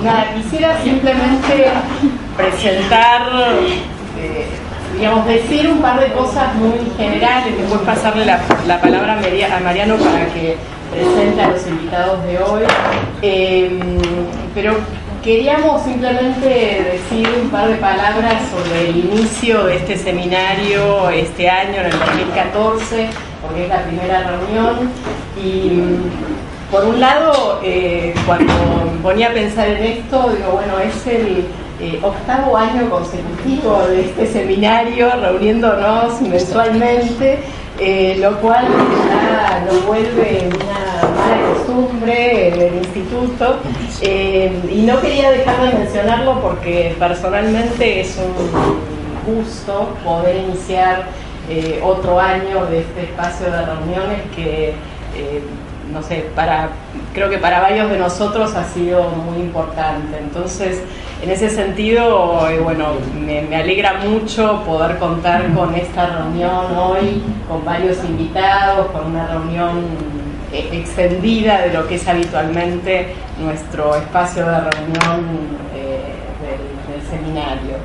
Nada, quisiera simplemente presentar, digamos, decir un par de cosas muy generales, después pasarle la palabra a Mariano para que presente a los invitados de hoy. Pero queríamos simplemente decir un par de palabras sobre el inicio de este seminario este año, en el 2014, porque es la primera reunión. Y por un lado, cuando me ponía a pensar en esto, digo, bueno, es el octavo año consecutivo de este seminario, reuniéndonos mensualmente, lo cual ya nos vuelve una mala costumbre en el instituto, y no quería dejar de mencionarlo porque personalmente es un gusto poder iniciar otro año de este espacio de reuniones que no sé, creo que para varios de nosotros ha sido muy importante. Entonces, en ese sentido, bueno, me alegra mucho poder contar con esta reunión hoy, con varios invitados, con una reunión extendida de lo que es habitualmente nuestro espacio de reunión del seminario.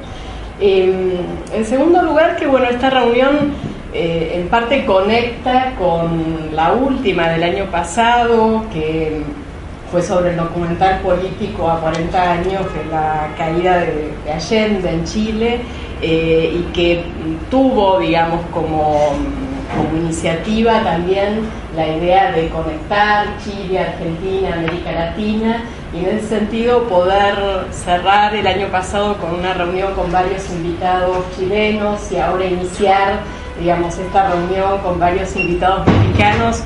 En segundo lugar, que bueno, esta reunión en parte conecta con la última del año pasado, que fue sobre el documental político a 40 años de la caída de Allende en Chile, y que tuvo, digamos, como iniciativa también la idea de conectar Chile, Argentina, América Latina, y en ese sentido poder cerrar el año pasado con una reunión con varios invitados chilenos y ahora iniciar, digamos, esta reunión con varios invitados mexicanos,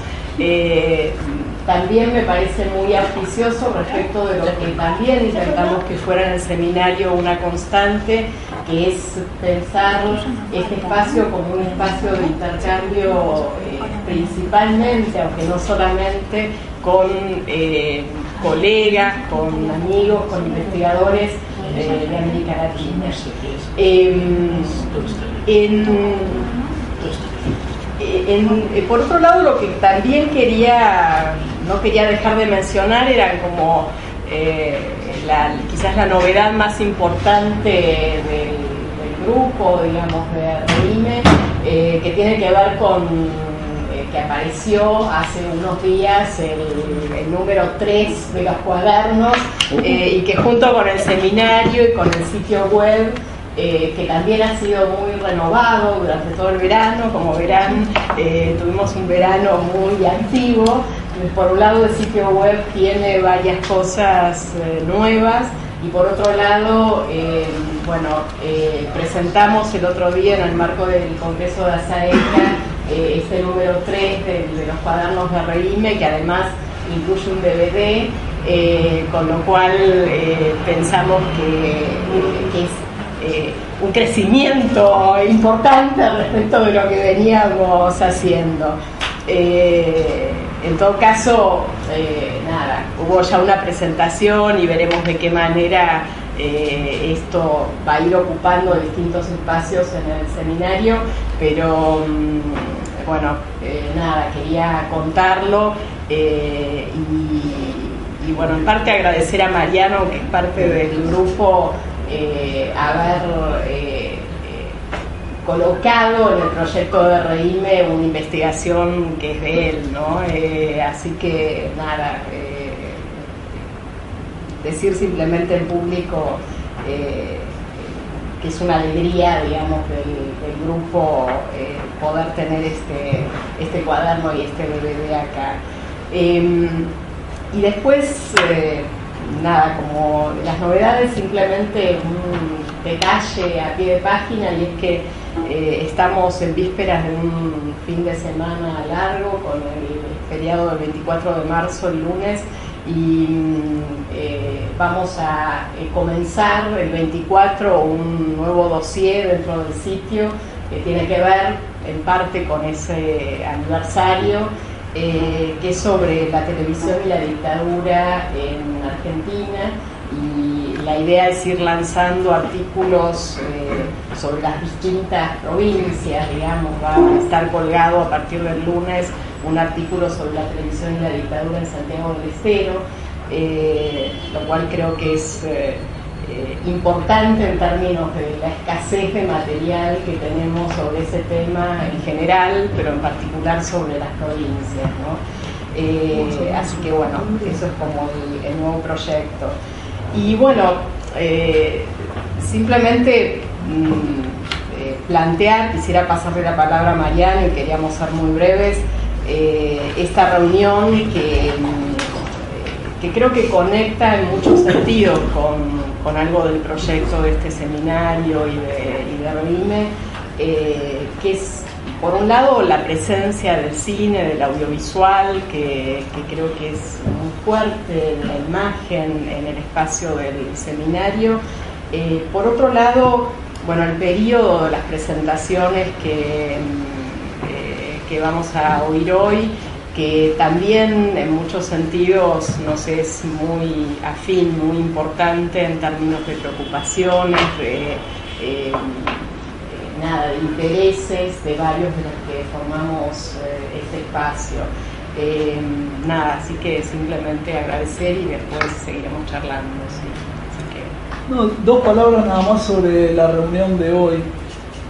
también me parece muy auspicioso respecto de lo que también intentamos que fuera en el seminario una constante, que es pensar este espacio como un espacio de intercambio, principalmente, aunque no solamente, con colegas, con amigos, con investigadores de América Latina. Por otro lado, lo que también no quería dejar de mencionar eran como quizás la novedad más importante del grupo, digamos, de RIME, que tiene que ver con que apareció hace unos días el número 3 de los cuadernos, y que junto con el seminario y con el sitio web, que también ha sido muy renovado durante todo el verano. Como verán, tuvimos un verano muy activo. Por un lado, el sitio web tiene varias cosas nuevas, y por otro lado, presentamos el otro día en el marco del Congreso de ASAECA este número 3 de los cuadernos de RIME, que además incluye un DVD, con lo cual pensamos que es un crecimiento importante respecto de lo que veníamos haciendo. En todo caso, hubo ya una presentación y veremos de qué manera esto va a ir ocupando distintos espacios en el seminario, pero quería contarlo, y bueno, en parte agradecer a Mariano, que es parte del grupo, haber colocado en el proyecto de RIME una investigación que es de él, ¿no? Así que decir simplemente en público que es una alegría, digamos, del grupo poder tener este cuaderno y este DVD acá. Y después, como las novedades, simplemente un detalle a pie de página, y es que estamos en vísperas de un fin de semana largo con el feriado del 24 de marzo, el lunes, y vamos a comenzar el 24 un nuevo dossier dentro del sitio que tiene que ver en parte con ese aniversario, que es sobre la televisión y la dictadura en Argentina, y la idea es ir lanzando artículos sobre las distintas provincias, digamos. Va a estar colgado a partir del lunes un artículo sobre la televisión y la dictadura en Santiago del Estero, lo cual creo que es importante en términos de la escasez de material que tenemos sobre ese tema en general, pero en particular sobre las provincias, ¿no? Así que bueno, eso es como el nuevo proyecto. Y bueno, simplemente plantear, quisiera pasarle la palabra a Mariano y queríamos ser muy breves, esta reunión que creo que conecta en muchos sentidos con algo del proyecto de este seminario y de REIME, que es, por un lado, la presencia del cine, del audiovisual, que creo que es muy fuerte en la imagen, en el espacio del seminario. Por otro lado, bueno, el periodo de las presentaciones que vamos a oír hoy, que también en muchos sentidos nos es muy afín, muy importante en términos de preocupaciones, de intereses de varios de los que formamos este espacio. Así que simplemente agradecer y después seguiremos charlando. ¿Sí? Así que... No, 2 palabras nada más sobre la reunión de hoy.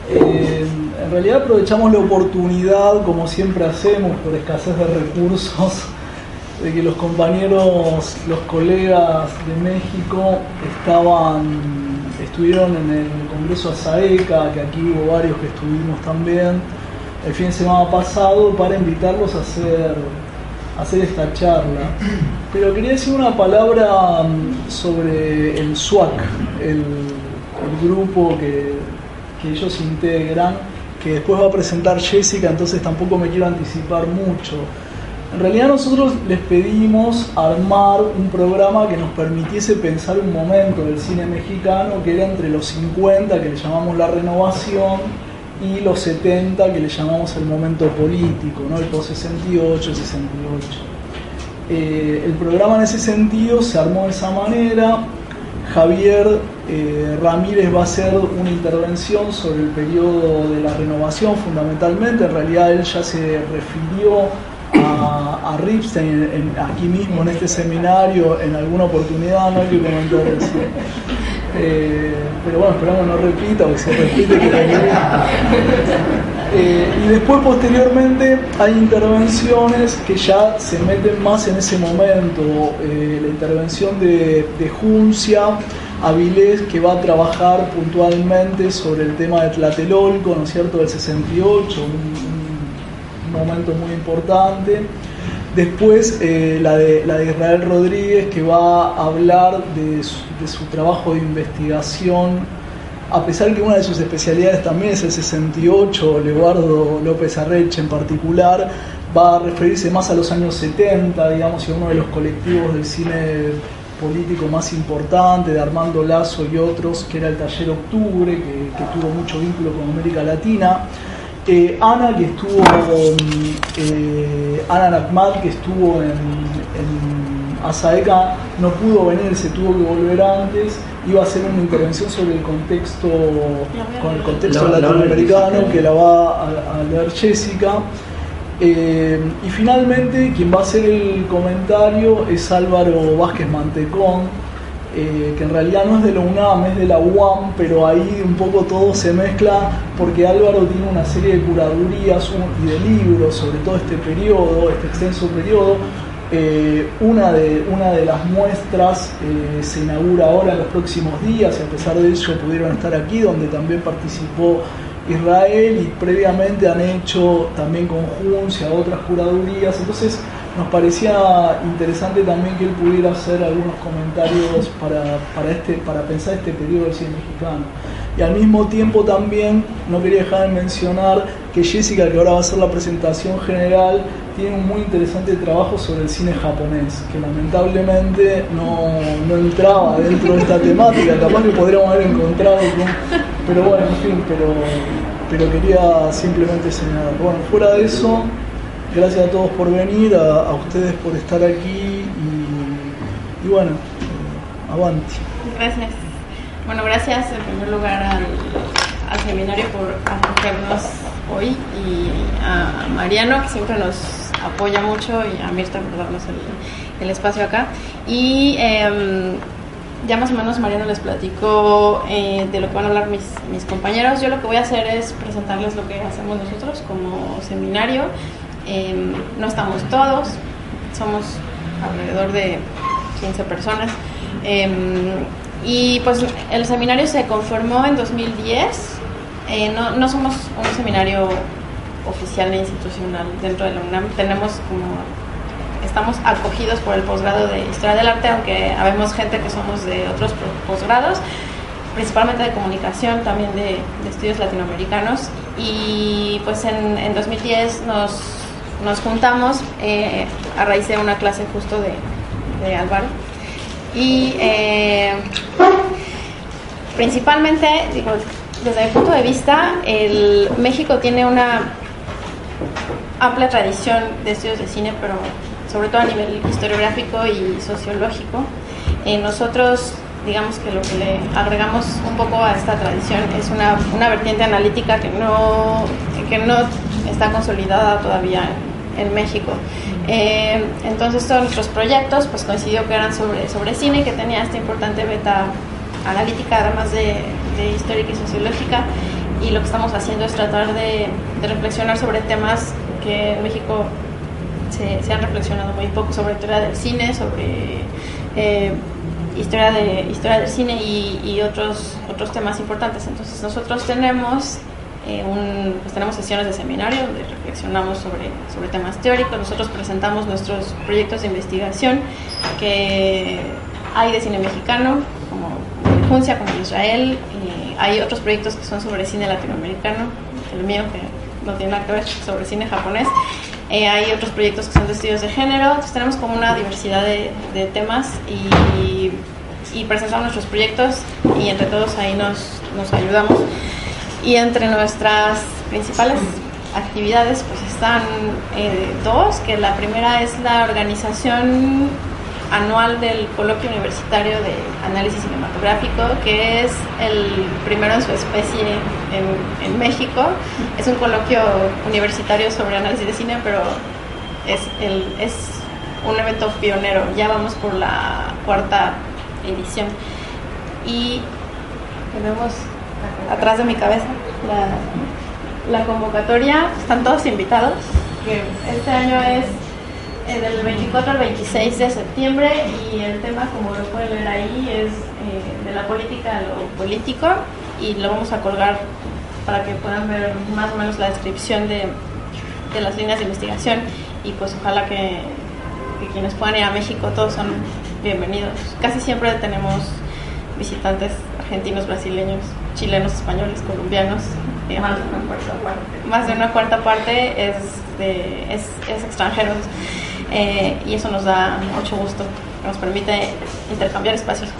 En realidad aprovechamos la oportunidad, como siempre hacemos, por escasez de recursos, de que los compañeros, los colegas de México estuvieron en el Congreso ASAECA, que aquí hubo varios que estuvimos también, el fin de semana pasado, para invitarlos a hacer esta charla. Pero quería decir una palabra sobre el SWAC, el grupo que ellos integran, que después va a presentar Jessica, entonces tampoco me quiero anticipar mucho. En realidad nosotros les pedimos armar un programa que nos permitiese pensar un momento del cine mexicano que era entre los 50, que le llamamos la renovación, y los 70, que le llamamos el momento político, ¿no? El post-68, el 68. El programa en ese sentido se armó de esa manera. Javier Ramírez va a hacer una intervención sobre el periodo de la renovación fundamentalmente. En realidad él ya se refirió a Ripstein aquí mismo en este seminario en alguna oportunidad, no hay que comentar eso. Pero bueno, esperamos no repita, porque si repite que y después posteriormente hay intervenciones que ya se meten más en ese momento. La intervención de Juncia Avilés, que va a trabajar puntualmente sobre el tema de Tlatelolco, ¿no es cierto?, del 68, un momento muy importante. Después la de Israel Rodríguez, que va a hablar de su trabajo de investigación, a pesar que una de sus especialidades también es el 68, Leobardo López Arreche en particular, va a referirse más a los años 70, digamos, y a uno de los colectivos del cine político más importante, de Armando Lazo y otros, que era el Taller Octubre, que tuvo mucho vínculo con América Latina. Ana, que estuvo, Ana Nakmat, que estuvo en ASAECA, no pudo venir, se tuvo que volver antes. Iba a hacer una intervención sobre el contexto, con el contexto latinoamericano, que la va a leer Jessica. Y finalmente, quien va a hacer el comentario es Álvaro Vázquez Mantecón, que en realidad no es de la UNAM, es de la UAM, pero ahí un poco todo se mezcla, porque Álvaro tiene una serie de curadurías y de libros sobre todo este periodo, este extenso periodo. Una de las muestras se inaugura ahora en los próximos días, y a pesar de ello pudieron estar aquí, donde también participó Israel, y previamente han hecho también con Juncia otras curadurías. Entonces nos parecía interesante también que él pudiera hacer algunos comentarios para pensar este periodo del cine mexicano. Y al mismo tiempo también no quería dejar de mencionar que Jessica, que ahora va a hacer la presentación general, tiene un muy interesante trabajo sobre el cine japonés, que lamentablemente no entraba dentro de esta temática, capaz que podríamos haber encontrado, pero bueno, en fin, pero quería simplemente señalar. Bueno, fuera de eso, gracias a todos por venir, a ustedes por estar aquí, y bueno, avanti. Gracias. Bueno, gracias en primer lugar al seminario por acogernos hoy, y a Mariano, que siempre nos apoya mucho, y a Mirta por darnos el espacio acá. Y ya más o menos Mariano les platicó de lo que van a hablar mis compañeros. Yo lo que voy a hacer es presentarles lo que hacemos nosotros como seminario. No estamos todos, somos alrededor de 15 personas. Y pues el seminario se conformó en 2010. No somos un seminario oficial e institucional dentro de la UNAM. Estamos acogidos por el posgrado de Historia del Arte, aunque habemos gente que somos de otros posgrados, principalmente de comunicación, también de estudios latinoamericanos. Y pues en 2010 nos juntamos a raíz de una clase justo de Álvaro. Y principalmente, digo, desde mi punto de vista, México tiene una amplia tradición de estudios de cine, pero sobre todo a nivel historiográfico y sociológico. Nosotros, digamos que lo que le agregamos un poco a esta tradición es una vertiente analítica que no está consolidada todavía en México. Entonces todos nuestros proyectos pues coincidió que eran sobre cine, que tenía esta importante beta analítica, además de histórica y sociológica, y lo que estamos haciendo es tratar de reflexionar sobre temas que en México se han reflexionado muy poco, sobre teoría del cine, sobre historia del cine y otros temas importantes. Entonces nosotros tenemos tenemos sesiones de seminario donde reflexionamos sobre temas teóricos. Nosotros presentamos nuestros proyectos de investigación que hay de cine mexicano, como Juncia, como Israel, y hay otros proyectos que son sobre cine latinoamericano, el mío que no tiene nada que ver, sobre cine japonés. Hay otros proyectos que son de estudios de género. Entonces tenemos como una diversidad de temas y presentamos nuestros proyectos y entre todos ahí nos ayudamos. Y entre nuestras principales actividades pues están dos, que la primera es la organización anual del Coloquio Universitario de Análisis Cinematográfico, que es el primero en su especie en México. Es un coloquio universitario sobre análisis de cine, pero es un evento pionero. Ya vamos por la 4ª edición. Y tenemos atrás de mi cabeza la convocatoria. Están todos invitados, que este año es del 24 al 26 de septiembre, y el tema, como lo pueden ver ahí, es de la política a lo político, y lo vamos a colgar para que puedan ver más o menos la descripción de las líneas de investigación. Y pues ojalá que quienes puedan ir a México, todos son bienvenidos. Casi siempre tenemos visitantes argentinos, brasileños, chilenos, españoles, colombianos. Más de una cuarta parte es extranjeros, y eso nos da mucho gusto, nos permite intercambiar espacios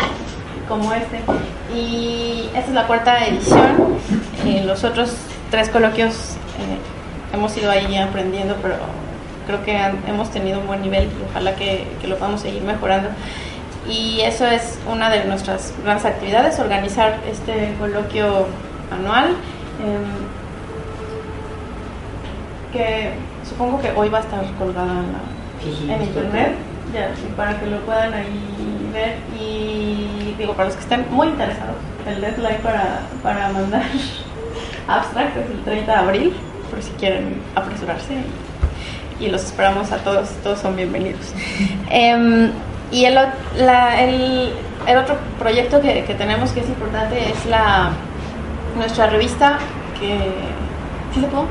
como este. Y esta es la 4ª edición. Los otros 3 coloquios hemos ido ahí aprendiendo, pero creo que hemos tenido un buen nivel y ojalá que lo podamos seguir mejorando. Y eso es una de nuestras grandes actividades, organizar este coloquio anual, que supongo que hoy va a estar colgada en internet, ya, para que lo puedan ahí ver. Y digo, para los que estén muy interesados, el deadline para mandar abstract es el 30 de abril, por si quieren apresurarse, y los esperamos a todos son bienvenidos. Y el otro proyecto que tenemos, que es importante, es nuestra revista, que... ¿Sí se puede?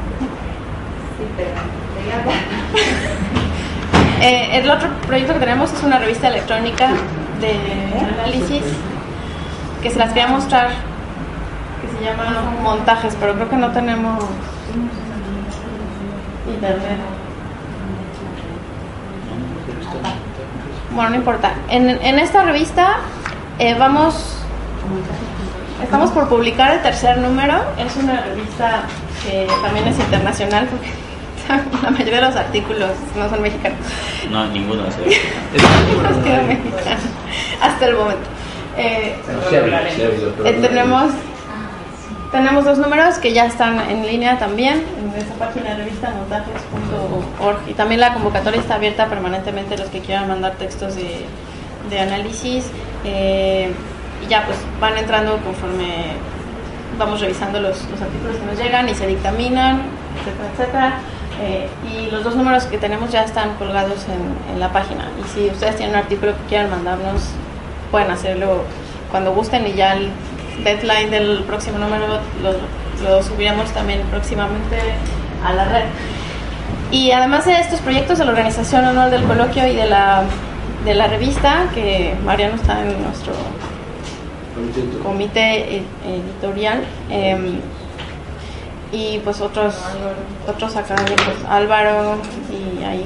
Sí, pero... el otro proyecto que tenemos es una revista electrónica de análisis, que se las quería mostrar, que se llama Montajes, pero creo que no tenemos internet. Bueno, no importa. En esta revista estamos por publicar el 3er número. Es una revista que también es internacional, porque la mayoría de los artículos no son mexicanos. No, ninguno es mexicano hasta el momento. Tenemos tenemos 2 números que ya están en línea también en esa página de revistamontajes.org, y también la convocatoria está abierta permanentemente a los que quieran mandar textos de análisis, y ya pues van entrando conforme vamos revisando los artículos que nos llegan y se dictaminan, etcétera, etcétera. Y los 2 números que tenemos ya están colgados en la página, y si ustedes tienen un artículo que quieran mandarnos, pueden hacerlo cuando gusten, y ya el deadline del próximo número lo subiremos también próximamente a la red. Y además de estos proyectos de la organización anual del coloquio y de la revista, que Mariano está en nuestro comité editorial, y pues otros académicos, Álvaro, y ahí,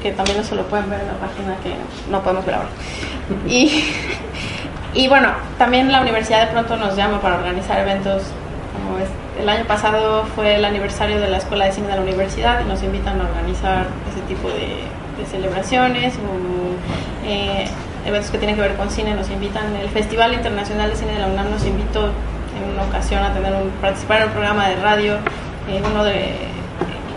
que también no se lo pueden ver en la página, que no podemos ver ahora. Y bueno, también la universidad de pronto nos llama para organizar eventos, como el año pasado fue el aniversario de la Escuela de Cine de la Universidad, y nos invitan a organizar ese tipo de celebraciones o eventos que tienen que ver con cine. Nos invitan, el Festival Internacional de Cine de la UNAM nos invitó en una ocasión a participar en un programa de radio.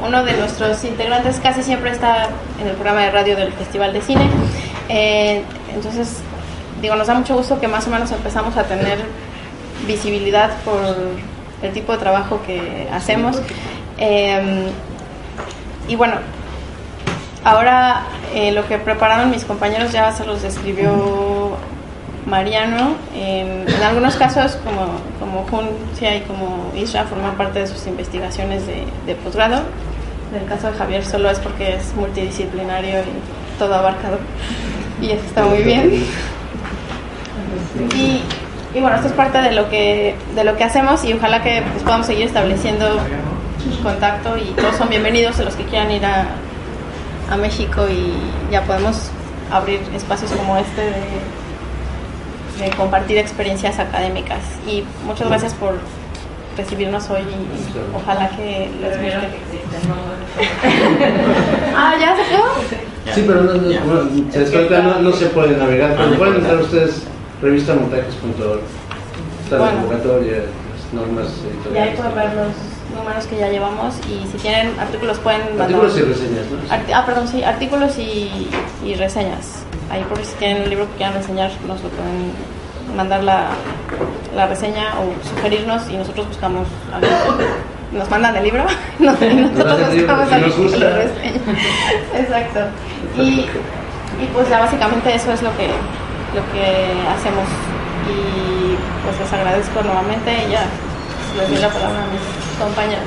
Uno de nuestros integrantes casi siempre está en el programa de radio del Festival de Cine. Entonces, nos da mucho gusto que más o menos empezamos a tener visibilidad por el tipo de trabajo que hacemos. Y bueno, ahora lo que prepararon mis compañeros ya se los describió Mariano. En algunos casos, como Juncia y como Isra, forman parte de sus investigaciones de posgrado. En el caso de Javier solo es porque es multidisciplinario y todo abarcador, y eso está muy bien. Y bueno, esto es parte de lo que hacemos, y ojalá que pues podamos seguir estableciendo contacto, y todos son bienvenidos a los que quieran ir a México, y ya podemos abrir espacios como este de compartir experiencias académicas. Y muchas gracias por recibirnos hoy, y ojalá que les guste. ¿Ya se quedó? Sí, pero no se puede navegar, pero pueden entrar ustedes revistamontajes.org, está la convocatoria, las normas editoriales. Y ahí pueden ver los números que ya llevamos, y si tienen artículos pueden mandar. Artículos y reseñas, ¿no? Artículos y reseñas. Ahí, por si tienen un libro que quieran reseñar, nos lo pueden mandar la reseña o sugerirnos, y nosotros buscamos algo. Nos mandan el libro, nosotros buscamos algo y lo reseña. Exacto. Y pues ya básicamente eso es lo que hacemos, y pues les agradezco nuevamente, y ya les doy la palabra a mis compañeros.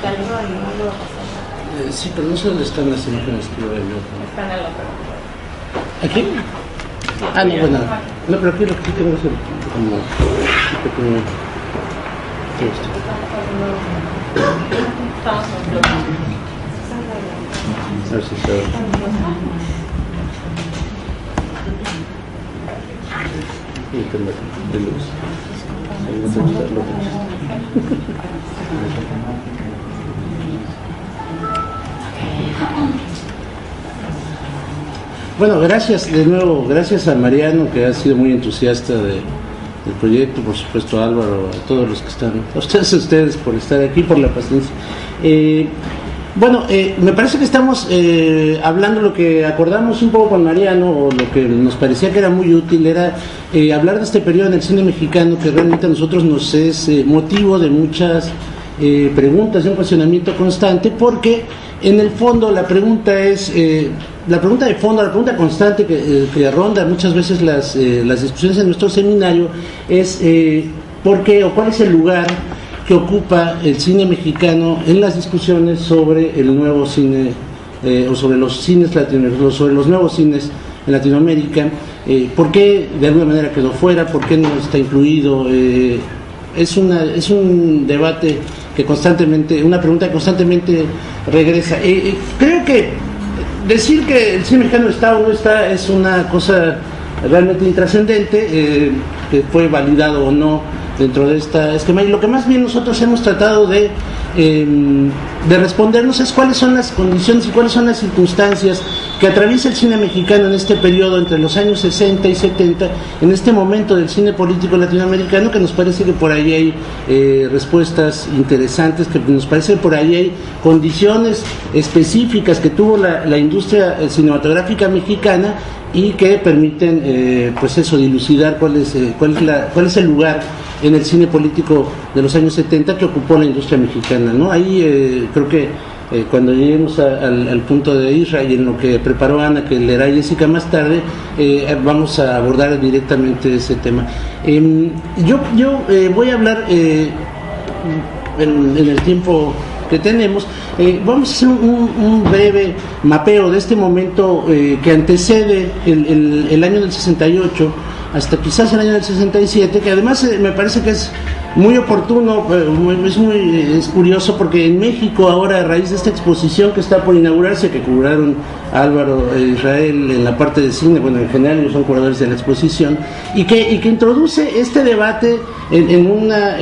¿Te ayudo y no lo pasar? Sí, pero no sé dónde están las imágenes que yo veo. Están en el otro. ¿Aquí? No, bueno. No, pero aquí lo que tengo es como Estamos a ver si se ve. Internet de luz. Bueno, gracias de nuevo, gracias a Mariano, que ha sido muy entusiasta del proyecto, por supuesto a Álvaro, a todos los que están, a ustedes por estar aquí, por la paciencia. Me parece que estamos hablando lo que acordamos un poco con Mariano, o lo que nos parecía que era muy útil, era hablar de este periodo en el cine mexicano, que realmente a nosotros nos es motivo de muchas preguntas, de un cuestionamiento constante, porque en el fondo la pregunta es, la pregunta de fondo, la pregunta constante que ronda muchas veces las discusiones en nuestro seminario es ¿por qué o cuál es el lugar que ocupa el cine mexicano en las discusiones sobre el nuevo cine o sobre los cines latinoamericanos, sobre los nuevos cines en Latinoamérica? ¿Por qué de alguna manera quedó fuera? ¿Por qué no está incluido? Es un debate que constantemente, una pregunta que constantemente regresa. Creo que decir que el cine mexicano está o no está es una cosa realmente intrascendente, que fue validado o no dentro de esta esquema, y lo que más bien nosotros hemos tratado de de respondernos es cuáles son las condiciones y cuáles son las circunstancias que atraviesa el cine mexicano en este periodo entre los años 60 y 70, en este momento del cine político latinoamericano, que nos parece que por ahí hay respuestas interesantes, que nos parece que por ahí hay condiciones específicas que tuvo la industria cinematográfica mexicana y que permiten pues eso, dilucidar cuál es el lugar en el cine político de los años 70 que ocupó la industria mexicana, ¿no? Ahí creo que cuando lleguemos al punto de Israel y en lo que preparó Ana, que leerá Jessica más tarde, vamos a abordar directamente ese tema. Yo voy a hablar en el tiempo que tenemos, vamos a hacer un breve mapeo de este momento que antecede el año del 68 hasta quizás el año del 67, que además me parece que es muy oportuno, es curioso porque en México ahora, a raíz de esta exposición que está por inaugurarse, que curaron Álvaro Israel en la parte de cine, bueno, en general ellos son curadores de la exposición, y que introduce este debate en una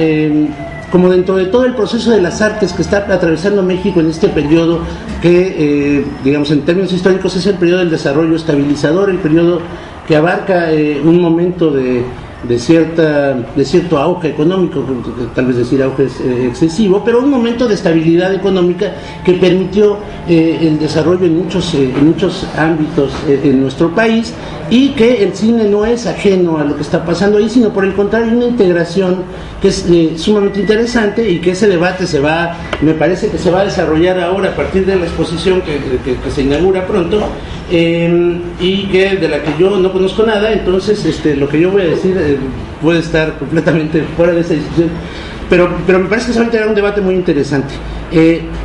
como dentro de todo el proceso de las artes que está atravesando México en este periodo que, digamos, en términos históricos es el periodo del desarrollo estabilizador, el periodo que abarca un momento de cierto auge económico, tal vez decir auge es excesivo, pero un momento de estabilidad económica que permitió el desarrollo en muchos ámbitos en nuestro país, y que el cine no es ajeno a lo que está pasando ahí, sino por el contrario una integración que es sumamente interesante, y que ese debate me parece que se va a desarrollar ahora a partir de la exposición que se inaugura pronto, y que de la que yo no conozco nada. Entonces lo que yo voy a decir puede estar completamente fuera de esa discusión, pero me parece que se va a integrar un debate muy interesante,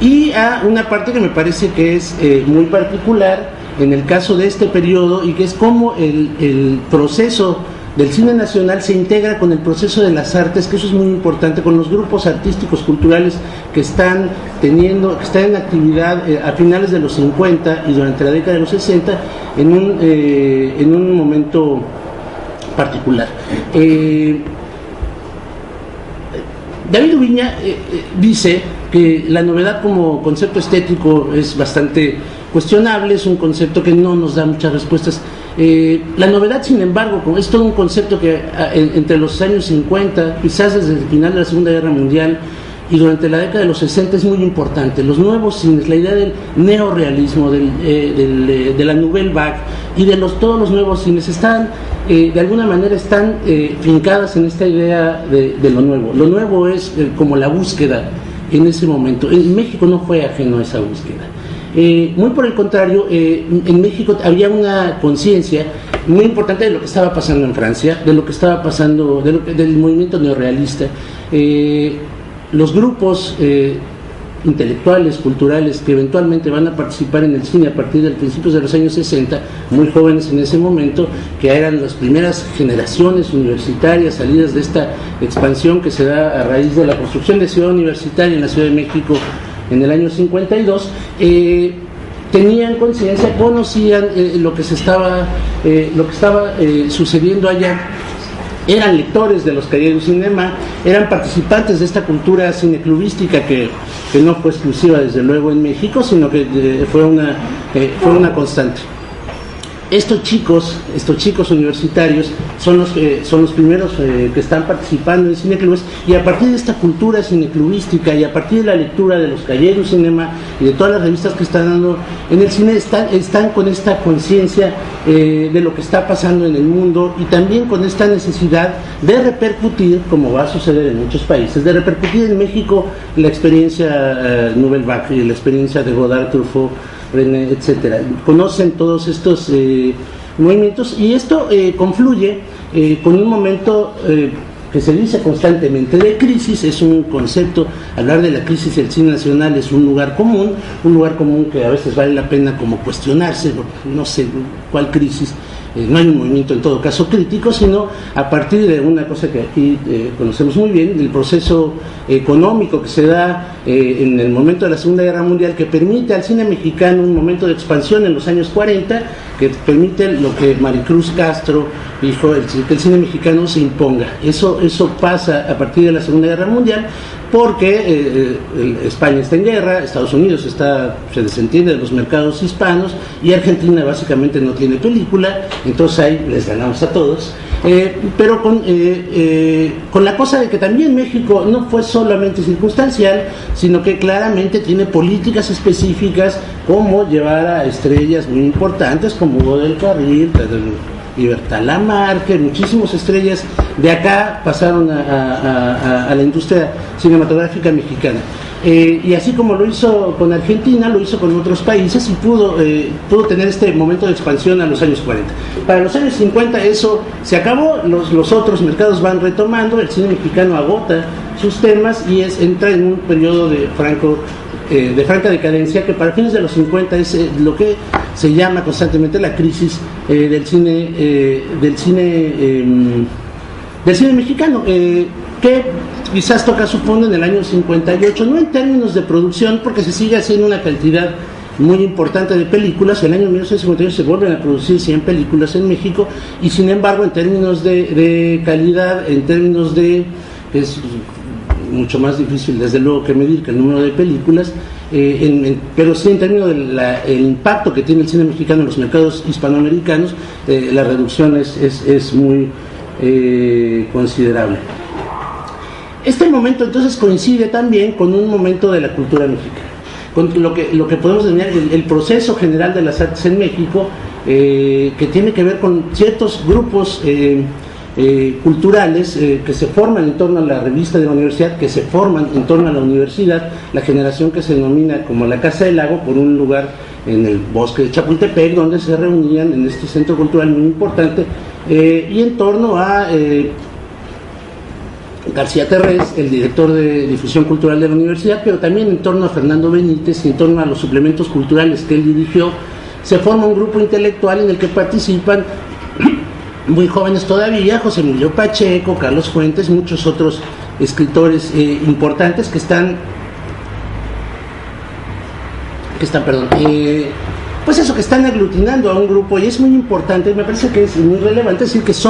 y a una parte que me parece que es muy particular en el caso de este periodo, y que es cómo el proceso del cine nacional se integra con el proceso de las artes, que eso es muy importante, con los grupos artísticos culturales que están en actividad a finales de los 50 y durante la década de los 60 en un momento particular. David Ubiña dice que la novedad como concepto estético es bastante cuestionable, es un concepto que no nos da muchas respuestas. La novedad, sin embargo, es todo un concepto que entre los años 50, quizás desde el final de la Segunda Guerra Mundial y durante la década de los 60, es muy importante. Los nuevos cines, la idea del neorrealismo, de la Nouvelle Vague y de todos los nuevos cines están, de alguna manera, fincadas en esta idea de lo nuevo. Lo nuevo es como la búsqueda en ese momento. En México no fue ajeno a esa búsqueda. Muy por el contrario, en México había una conciencia muy importante de lo que estaba pasando en Francia, de lo que estaba pasando, del movimiento neorrealista. Los grupos intelectuales, culturales, que eventualmente van a participar en el cine a partir de principios de los años 60, muy jóvenes en ese momento, que eran las primeras generaciones universitarias salidas de esta expansión que se da a raíz de la construcción de Ciudad Universitaria en la Ciudad de México en el año 52, tenían conciencia, conocían lo que estaba sucediendo allá, eran lectores de los cahiers du cinema, eran participantes de esta cultura cineclubística que no fue exclusiva desde luego en México, sino que fue una constante. Estos chicos universitarios son los primeros que están participando en cineclubes, y a partir de esta cultura cineclubística y a partir de la lectura de los cahiers du cinema y de todas las revistas que están dando en el cine, están con esta conciencia de lo que está pasando en el mundo, y también con esta necesidad de repercutir, como va a suceder en muchos países, de repercutir en México la experiencia Nouvelle Vague y la experiencia de Godard, Truffaut, René, etcétera. Conocen todos estos movimientos, y esto confluye con un momento que se dice constantemente de crisis. Es un concepto, hablar de la crisis del cine nacional es un lugar común que a veces vale la pena como cuestionarse, no sé cuál crisis. No hay un movimiento en todo caso crítico, sino a partir de una cosa que aquí conocemos muy bien, el proceso económico que se da en el momento de la Segunda Guerra Mundial, que permite al cine mexicano un momento de expansión en los años 40, que permite lo que Maricruz Castro dijo, que el cine mexicano se imponga. Eso pasa a partir de la Segunda Guerra Mundial, porque España está en guerra, Estados Unidos se desentiende de los mercados hispanos y Argentina básicamente no tiene película, entonces ahí les ganamos a todos. Pero con la cosa de que también México no fue solamente circunstancial, sino que claramente tiene políticas específicas como llevar a estrellas muy importantes como Hugo del Carril, Libertad Lamarque, muchísimas estrellas de acá pasaron a la industria cinematográfica mexicana. Y así como lo hizo con Argentina, lo hizo con otros países y pudo tener este momento de expansión a los años 40. Para los años 50 eso se acabó, los otros mercados van retomando, el cine mexicano agota sus temas y entra en un periodo de franca decadencia, que para fines de los 50 es lo que se llama constantemente la crisis del cine mexicano, que quizás toca su fondo en el año 58, no en términos de producción, porque se sigue haciendo una cantidad muy importante de películas. En el año 1958 se vuelven a producir 100 películas en México, y sin embargo en términos de calidad, en términos de... es mucho más difícil desde luego que medir que el número de películas, pero sí en términos del impacto que tiene el cine mexicano en los mercados hispanoamericanos, la reducción es muy considerable. Este momento entonces coincide también con un momento de la cultura mexicana, con lo que podemos denominar el proceso general de las artes en México, que tiene que ver con ciertos grupos culturales que se forman en torno a la revista de la universidad, que se forman en torno a la universidad, la generación que se denomina como la Casa del Lago, por un lugar en el bosque de Chapultepec, donde se reunían en este centro cultural muy importante, y en torno a García Terrés, el director de difusión cultural de la universidad, pero también en torno a Fernando Benítez y en torno a los suplementos culturales que él dirigió, se forma un grupo intelectual en el que participan muy jóvenes todavía, José Emilio Pacheco, Carlos Fuentes, muchos otros escritores importantes que están aglutinando a un grupo, y es muy importante, me parece que es muy relevante decir que es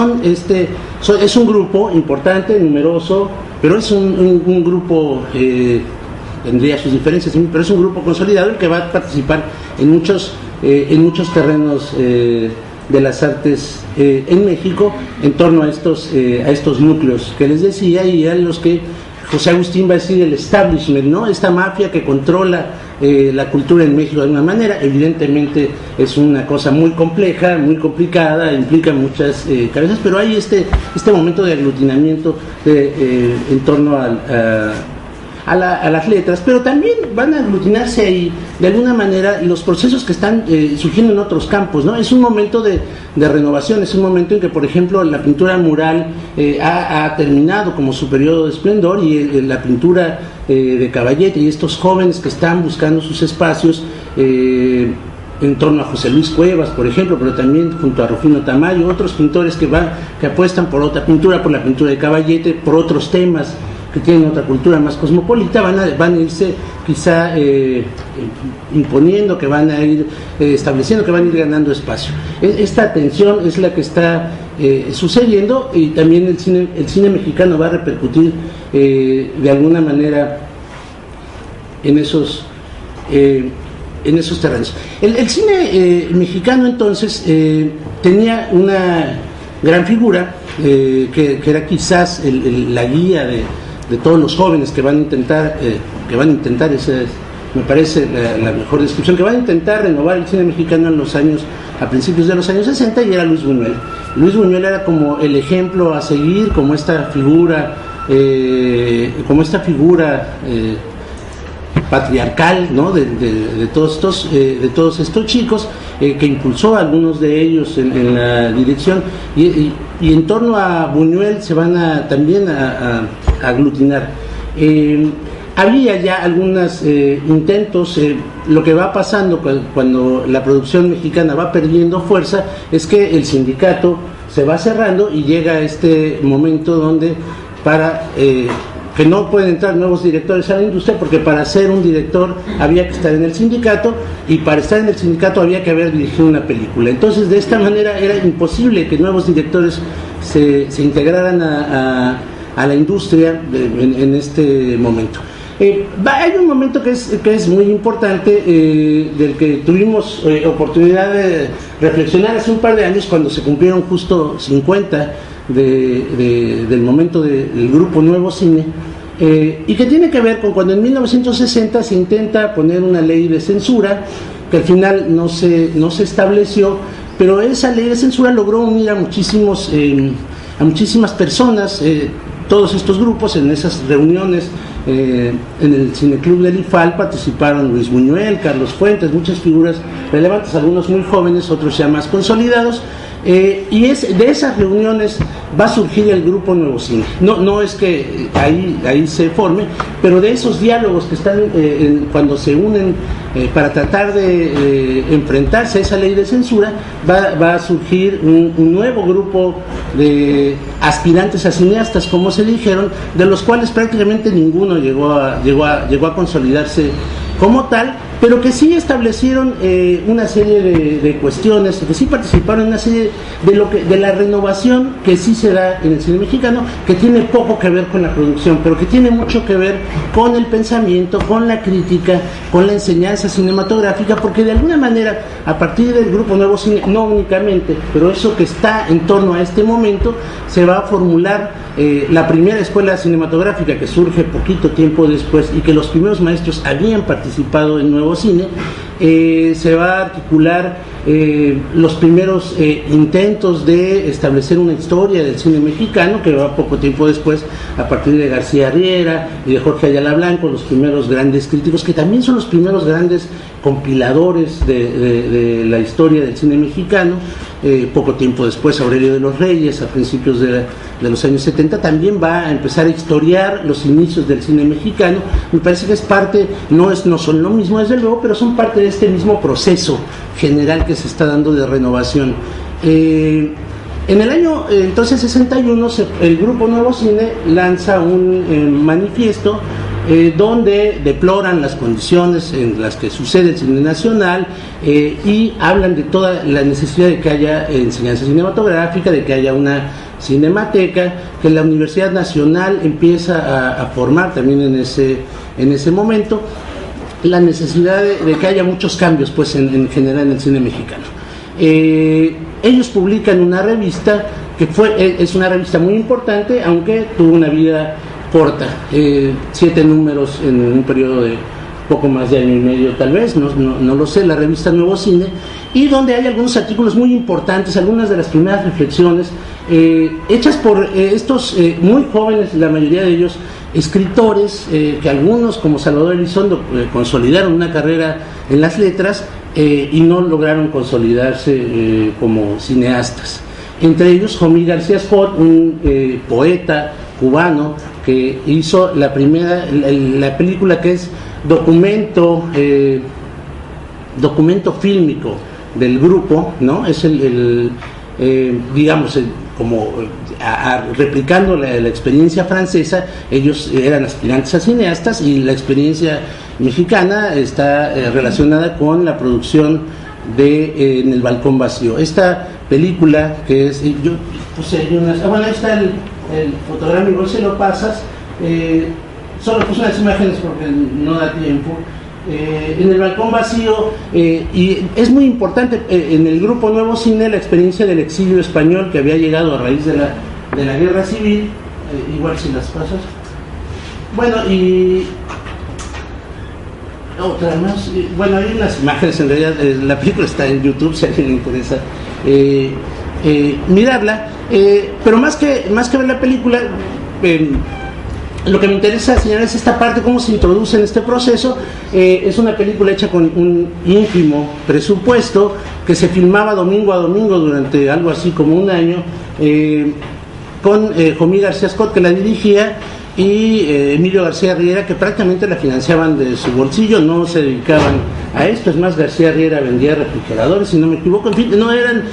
un grupo importante, numeroso, pero es un grupo, tendría sus diferencias, pero es un grupo consolidado el que va a participar en muchos terrenos de las artes en México, en torno a estos núcleos que les decía, y a los que José Agustín va a decir el establishment, ¿no? Esta mafia que controla la cultura en México de alguna manera. Evidentemente es una cosa muy compleja, muy complicada, implica muchas cabezas, pero hay este momento de aglutinamiento en torno a las letras, pero también van a aglutinarse ahí de alguna manera los procesos que están surgiendo en otros campos, ¿no? Es un momento de renovación, es un momento en que, por ejemplo, la pintura mural ha terminado como su periodo de esplendor, y la pintura de Caballete y estos jóvenes que están buscando sus espacios en torno a José Luis Cuevas, por ejemplo, pero también junto a Rufino Tamayo, otros pintores que apuestan por otra pintura, por la pintura de Caballete, por otros temas que tienen otra cultura más cosmopolita, van a irse quizá imponiendo, que van a ir estableciendo, que van a ir ganando espacio. Esta tensión es la que está sucediendo, y también el cine mexicano va a repercutir de alguna manera en esos terrenos. El cine mexicano entonces tenía una gran figura que era quizás la guía de todos los jóvenes que van a intentar, esa es, me parece la mejor descripción, que van a intentar renovar el cine mexicano a principios de los años 60, y era Luis Buñuel. Luis Buñuel era como el ejemplo a seguir, como esta figura patriarcal, ¿no? de todos estos chicos, que impulsó a algunos de ellos en la dirección, y en torno a Buñuel se van también a aglutinar. Había ya algunos intentos. Lo que va pasando cuando la producción mexicana va perdiendo fuerza es que el sindicato se va cerrando, y llega este momento donde que no pueden entrar nuevos directores a la industria, porque para ser un director había que estar en el sindicato, y para estar en el sindicato había que haber dirigido una película. Entonces, de esta manera era imposible que nuevos directores se integraran a a la industria en este momento. Hay un momento que es muy importante, del que tuvimos oportunidad de reflexionar hace un par de años, cuando se cumplieron justo 50 del momento del Grupo Nuevo Cine, y que tiene que ver con cuando en 1960 se intenta poner una ley de censura, que al final no se estableció, pero esa ley de censura logró unir a muchísimas personas. Todos estos grupos, en esas reuniones en el Cineclub del IFAL, participaron Luis Buñuel, Carlos Fuentes, muchas figuras relevantes, algunos muy jóvenes, otros ya más consolidados. Y de esas reuniones va a surgir el Grupo Nuevo Cine. No es que ahí se forme, pero de esos diálogos que están cuando se unen para tratar de enfrentarse a esa ley de censura, va a surgir un nuevo grupo de aspirantes a cineastas, como se dijeron, de los cuales prácticamente ninguno llegó a consolidarse como tal, pero que sí establecieron una serie de cuestiones, que sí participaron en una serie de la renovación que sí se da en el cine mexicano, que tiene poco que ver con la producción, pero que tiene mucho que ver con el pensamiento, con la crítica, con la enseñanza cinematográfica, porque de alguna manera, a partir del Grupo Nuevo Cine, no únicamente, pero eso que está en torno a este momento, se va a formular la primera escuela cinematográfica, que surge poquito tiempo después y que los primeros maestros habían participado en Nuevo Cine. Se va a articular los primeros intentos de establecer una historia del cine mexicano, que va poco tiempo después, a partir de García Riera y de Jorge Ayala Blanco, los primeros grandes críticos, que también son los primeros grandes compiladores de la historia del cine mexicano. Poco tiempo después, Aurelio de los Reyes, a principios de los años 70, también va a empezar a historiar los inicios del cine mexicano. Me parece que es parte, no son lo mismo desde luego, pero son parte de este mismo proceso general que se está dando de renovación. En el año entonces 61, el Grupo Nuevo Cine lanza un manifiesto donde deploran las condiciones en las que sucede el cine nacional, y hablan de toda la necesidad de que haya enseñanza cinematográfica, de que haya una cinemateca, que la Universidad Nacional empieza a formar también en ese momento, la necesidad de que haya muchos cambios pues en general en el cine mexicano. Ellos publican una revista que es una revista muy importante, aunque tuvo una vida corta, 7 números en un periodo de poco más de año y medio tal vez, no lo sé, la revista Nuevo Cine, y donde hay algunos artículos muy importantes, algunas de las primeras reflexiones hechas por estos muy jóvenes, la mayoría de ellos escritores, que algunos como Salvador Elizondo consolidaron una carrera en las letras y no lograron consolidarse como cineastas. Entre ellos Jomí García Scott, un poeta cubano que hizo la película que es documento fílmico del grupo, ¿no? Es digamos, replicando la experiencia francesa. Ellos eran aspirantes a cineastas y la experiencia mexicana está relacionada con la producción de En el balcón vacío. Esta película que es, yo puse ahí bueno, ahí está el fotograma, igual se lo pasas, solo puse unas imágenes porque no da tiempo. En el balcón vacío, y es muy importante en el Grupo Nuevo Cine la experiencia del exilio español que había llegado a raíz de la guerra civil. Igual si las pasas, bueno, y otra más, bueno, hay unas imágenes, en realidad la película está en YouTube si a alguien le interesa mirarla, pero más que ver la película, lo que me interesa señalar es esta parte, cómo se introduce en este proceso. Es una película hecha con un ínfimo presupuesto, que se filmaba domingo a domingo durante algo así como un año, con Jomí García Scott, que la dirigía, y Emilio García Riera, que prácticamente la financiaban de su bolsillo, no se dedicaban a esto. Es más, García Riera vendía refrigeradores, si no me equivoco. En fin, no eran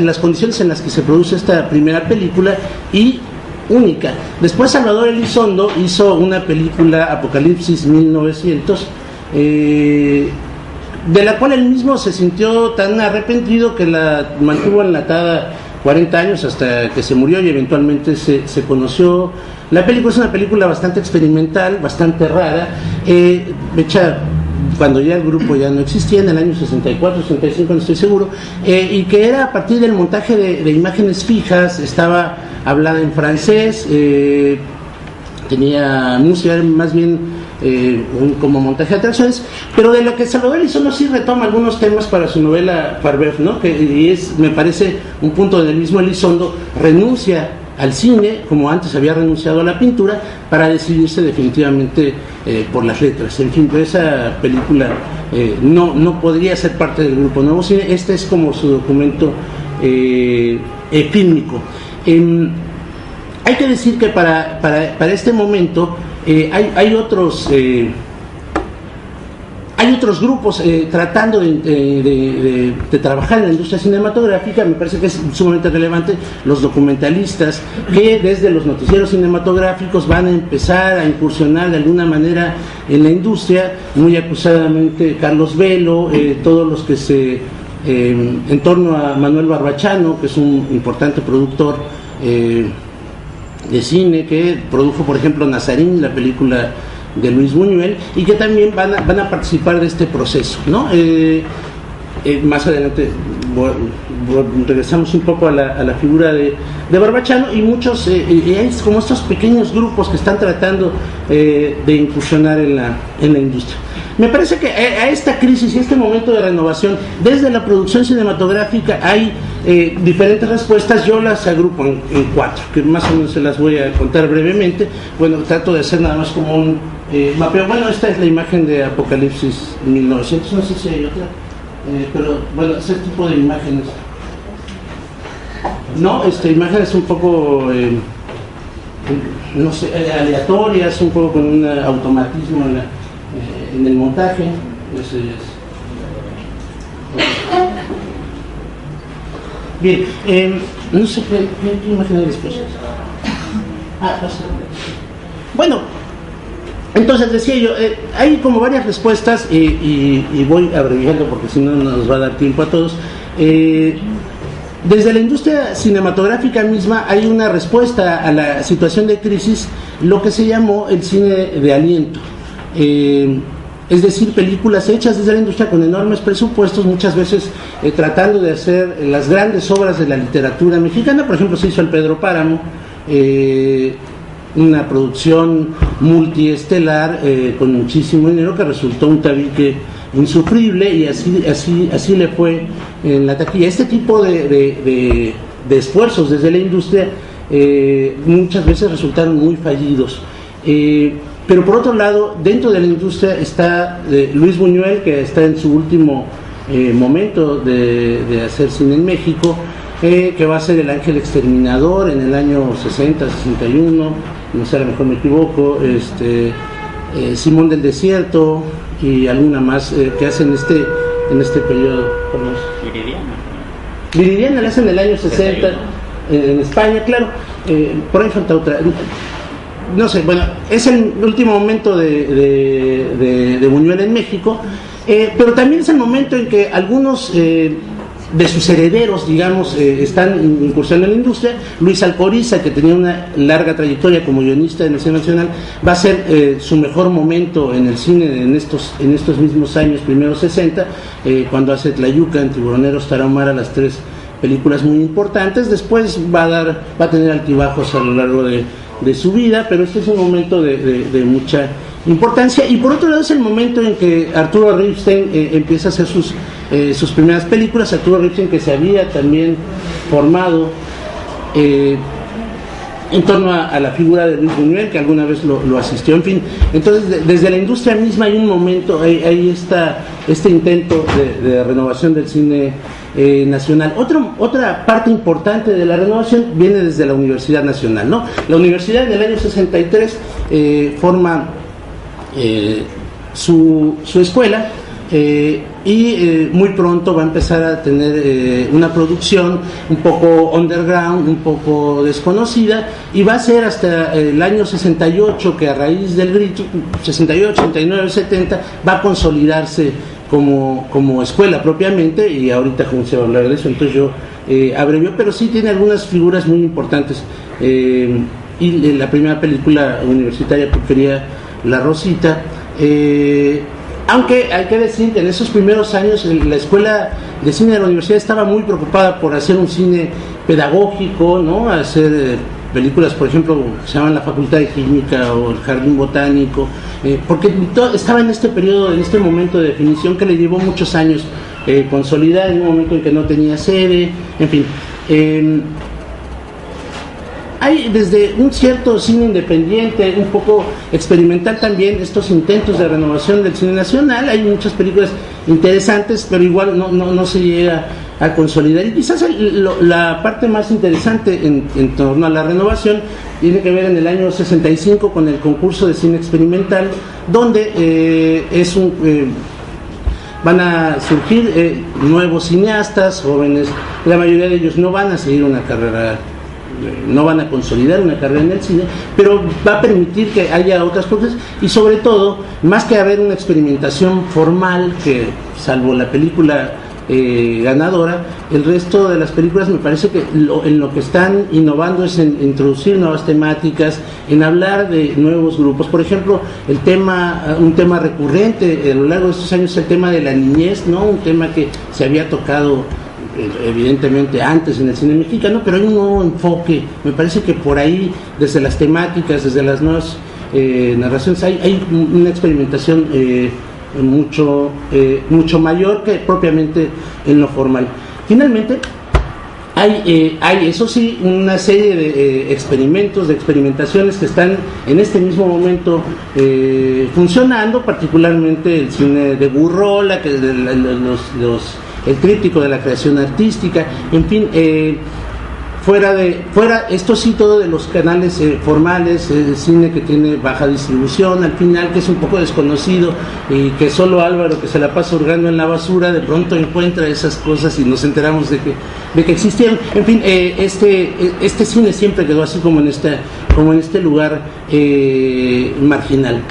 las condiciones en las que se produce esta primera película, y única. Después Salvador Elizondo hizo una película, Apocalipsis 1900, de la cual él mismo se sintió tan arrepentido que la mantuvo enlatada 40 años hasta que se murió y eventualmente se conoció. La película es una película bastante experimental, bastante rara, hecha cuando ya el grupo ya no existía, en el año 64, 65, no estoy seguro, y que era a partir del montaje de imágenes fijas, estaba hablada en francés, tenía música, más bien como montaje de atracciones, pero de lo que Salvador Elizondo sí retoma algunos temas para su novela Parvef, ¿no? Y es, me parece, un punto donde el mismo Elizondo renuncia al cine, como antes había renunciado a la pintura, para decidirse definitivamente por las letras. En fin, esa película no podría ser parte del grupo Nuevo Cine. Este es como su documento fílmico. Hay que decir que para este momento hay otros grupos tratando de trabajar en la industria cinematográfica. Me parece que es sumamente relevante los documentalistas que desde los noticieros cinematográficos van a empezar a incursionar de alguna manera en la industria, muy acusadamente Carlos Velo, todos los que en torno a Manuel Barbachano, que es un importante productor de cine, que produjo por ejemplo Nazarín, la película de Luis Buñuel, y que también van a participar de este proceso, ¿no? Más adelante regresamos un poco a la figura de Barbachano, y muchos hay como estos pequeños grupos que están tratando de incursionar en la industria. Me parece que a esta crisis y a este momento de renovación desde la producción cinematográfica hay diferentes respuestas. Yo las agrupo en 4, que más o menos se las voy a contar brevemente. Bueno, trato de hacer nada más como un mapeo. Bueno, esta es la imagen de Apocalipsis 1900, no sé si hay otra, pero bueno, ese tipo de imágenes. No, esta imagen es un poco no sé, aleatorias, un poco con un automatismo en el montaje. Eso es. Bien, no sé qué imagen hay después. Bueno, entonces decía yo, hay como varias respuestas y voy abreviando porque si no nos va a dar tiempo a todos. Desde la industria cinematográfica misma hay una respuesta a la situación de crisis, lo que se llamó el cine de aliento. Es decir, películas hechas desde la industria con enormes presupuestos, muchas veces tratando de hacer las grandes obras de la literatura mexicana. Por ejemplo, se hizo El Pedro Páramo, una producción multiestelar con muchísimo dinero que resultó un tabique insufrible, y así le fue en la taquilla. Este tipo de esfuerzos desde la industria muchas veces resultaron muy fallidos. Pero por otro lado, dentro de la industria está Luis Buñuel, que está en su último momento de hacer cine en México, que va a ser El Ángel Exterminador en el año 60, 61, no sé, a lo mejor me equivoco, Simón del Desierto y alguna más que hacen en este periodo. Viridiana la hacen en el año 60 en España, claro. Por ahí falta otra. No sé, bueno, es el último momento de Buñuel en México, pero también es el momento en que algunos de sus herederos, digamos, están incursionando en la industria. Luis Alcoriza, que tenía una larga trayectoria como guionista en el cine nacional, va a ser su mejor momento en el cine en estos mismos años, primeros 60, cuando hace Tlayuca, en Tiburoneros, Tarahumara, las 3 películas muy importantes. Después va a tener altibajos a lo largo de su vida, pero este es un momento de mucha importancia. Y por otro lado es el momento en que Arturo Ripstein empieza a hacer sus primeras películas. Arturo Ripstein, que se había también formado en torno a la figura de Luis Buñuel, que alguna vez lo asistió. En fin, entonces desde la industria misma hay un momento, hay este intento de renovación del cine nacional. Otra parte importante de la renovación viene desde la Universidad Nacional, ¿no? La universidad en el año 63 forma su escuela, y muy pronto va a empezar a tener una producción un poco underground, un poco desconocida, y va a ser hasta el año 68 que, a raíz del grito, 68, 69, 70, va a consolidarse como escuela propiamente, y ahorita se va a hablar de eso. Entonces yo abrevió, pero sí tiene algunas figuras muy importantes. Y la primera película universitaria prefería La Rosita. Aunque hay que decir que en esos primeros años la escuela de cine de la universidad estaba muy preocupada por hacer un cine pedagógico, ¿no? Hacer películas, por ejemplo, que se llaman La Facultad de Química o El Jardín Botánico, porque estaba en este periodo, en este momento de definición que le llevó muchos años consolidar, en un momento en que no tenía sede, en fin. Hay desde un cierto cine independiente, un poco experimental también, estos intentos de renovación del cine nacional. Hay muchas películas interesantes, pero igual no se llega a consolidar. Y quizás la parte más interesante en torno a la renovación tiene que ver en el año 65 con el concurso de cine experimental, donde van a surgir nuevos cineastas jóvenes. La mayoría de ellos no van a seguir una carrera, no van a consolidar una carrera en el cine, pero va a permitir que haya otras cosas, y sobre todo, más que haber una experimentación formal, que salvo la película ganadora, el resto de las películas me parece que en lo que están innovando es en introducir nuevas temáticas, en hablar de nuevos grupos. Por ejemplo, un tema recurrente a lo largo de estos años es el tema de la niñez, ¿no? Un tema que se había tocado evidentemente antes en el cine mexicano, pero hay un nuevo enfoque. Me parece que por ahí, desde las temáticas, desde las nuevas narraciones, hay una experimentación mucho mayor que propiamente en lo formal. Finalmente, hay eso sí, una serie de experimentos, de experimentaciones que están en este mismo momento funcionando, particularmente el cine de Gurrola, que es el tríptico de la creación artística, en fin, fuera esto sí, todo de los canales formales, cine que tiene baja distribución, al final, que es un poco desconocido, y que solo Álvaro, que se la pasa hurgando en la basura, de pronto encuentra esas cosas y nos enteramos de que existieron. En fin, este cine siempre quedó así como en este lugar marginal.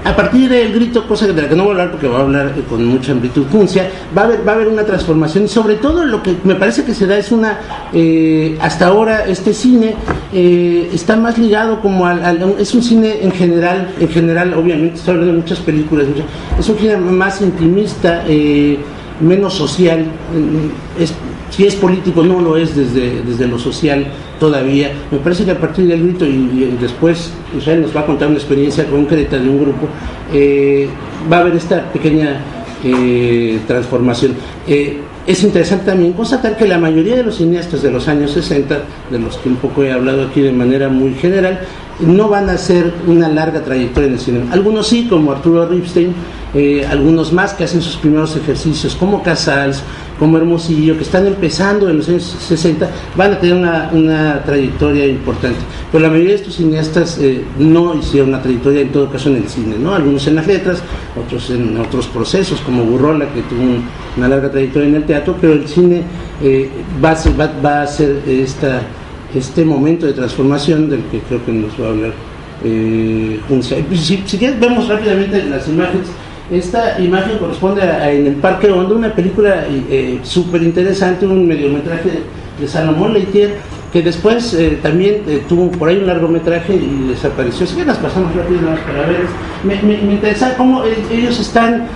A partir del Grito, cosa de la que no voy a hablar porque voy a hablar con mucha amplitud funcia, va a haber una transformación, y sobre todo lo que me parece que se da es hasta ahora este cine está más ligado como es un cine en general, obviamente estoy hablando de muchas películas, es un cine más intimista, menos social, si es político no lo es desde lo social todavía. Me parece que a partir del Grito y después Israel nos va a contar una experiencia concreta de un grupo, va a haber esta pequeña transformación. Es interesante también constatar que la mayoría de los cineastas de los años 60, de los que un poco he hablado aquí de manera muy general, no van a hacer una larga trayectoria en el cine. Algunos sí, como Arturo Ripstein, algunos más que hacen sus primeros ejercicios, como Casals, como Hermosillo, que están empezando en los años 60, van a tener una trayectoria importante. Pero la mayoría de estos cineastas no hicieron una trayectoria, en todo caso, en el cine, ¿no? Algunos en las letras, otros en otros procesos, como Gurrola, que tuvo una larga trayectoria en el teatro, pero el cine va a ser este momento de transformación del que creo que nos va a hablar Juncia. Si quieres, vemos rápidamente las imágenes. Esta imagen corresponde en el Parque Hondo, una película súper interesante, un mediometraje de Salomón Leitier, que después también tuvo por ahí un largometraje y desapareció. Así que las pasamos rápido para ver. Me interesa cómo ellos están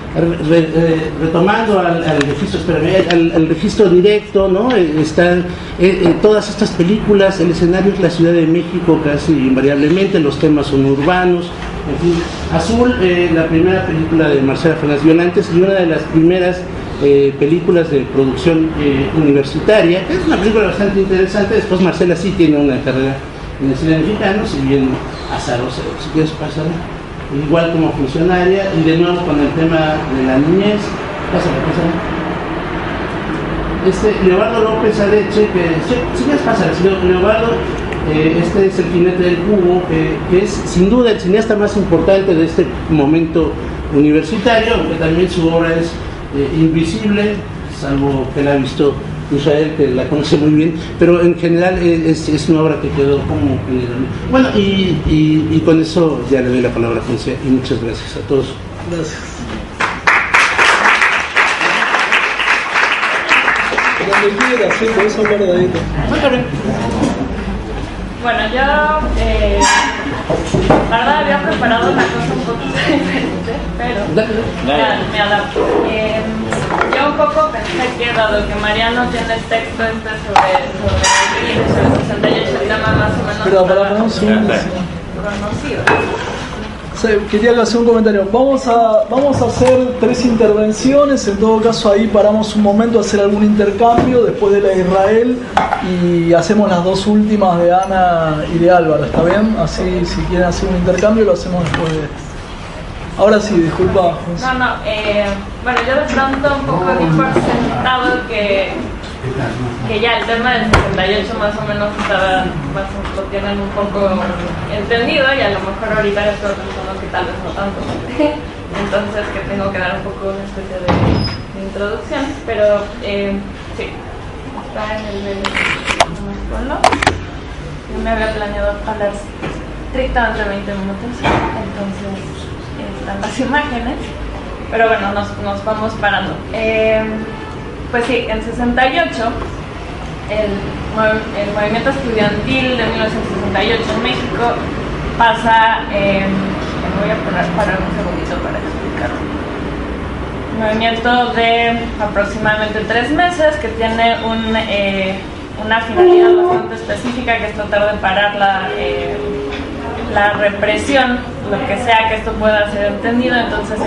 retomando al registro directo, ¿no? Están todas estas películas, el escenario es la Ciudad de México casi invariablemente, los temas son urbanos. En fin, Azul, la primera película de Marcela Fernández Violantes y una de las primeras películas de producción universitaria, que es una película bastante interesante. Después Marcela sí tiene una carrera en el cine mexicano, si bien azarosa, si quieres pasar, igual como funcionaria, y de nuevo con el tema de la niñez. Pásale. Leobardo López Areche, que si quieres pasar, Leobardo, este es El jinete del cubo, que es sin duda el cineasta más importante de este momento universitario, aunque también su obra es invisible, salvo que la ha visto Israel, que la conoce muy bien, pero en general es una obra que quedó como... Bueno, y con eso ya le doy la palabra a Juncia, y muchas gracias a todos. Gracias. donde quieras, sí, podés hablar de ahí. Bueno, yo la verdad había preparado una cosa un poquito diferente, pero me adapto. Yo un poco pensé que, dado que Mariano tiene el texto sobre el 68, el tema más o menos Pero para un segundo. conocido. Sí, quería hacer un comentario. Vamos a hacer 3 intervenciones. En todo caso, ahí paramos un momento a hacer algún intercambio después de la de Israel y hacemos las 2 últimas de Ana y de Álvaro. ¿Está bien? Así, si quieren hacer un intercambio, lo hacemos después de. Ahora sí, disculpa. No, bueno, yo de pronto un poco di por sentado que ya el tema del 68 más o menos lo tienen un poco entendido, y a lo mejor ahorita estoy pensando que tal vez no tanto. Entonces que tengo que dar un poco una especie de introducción, pero sí, está en el pueblo. Yo me había planeado hablar estrictamente 20 minutos, entonces están las imágenes, pero bueno, nos vamos parando. Pues sí, en 68, el movimiento estudiantil de 1968 en México pasa, me voy a parar un segundito para explicarlo. Un movimiento de aproximadamente 3 meses que tiene una finalidad bastante específica, que es tratar de parar la represión, lo que sea que esto pueda ser entendido. Entonces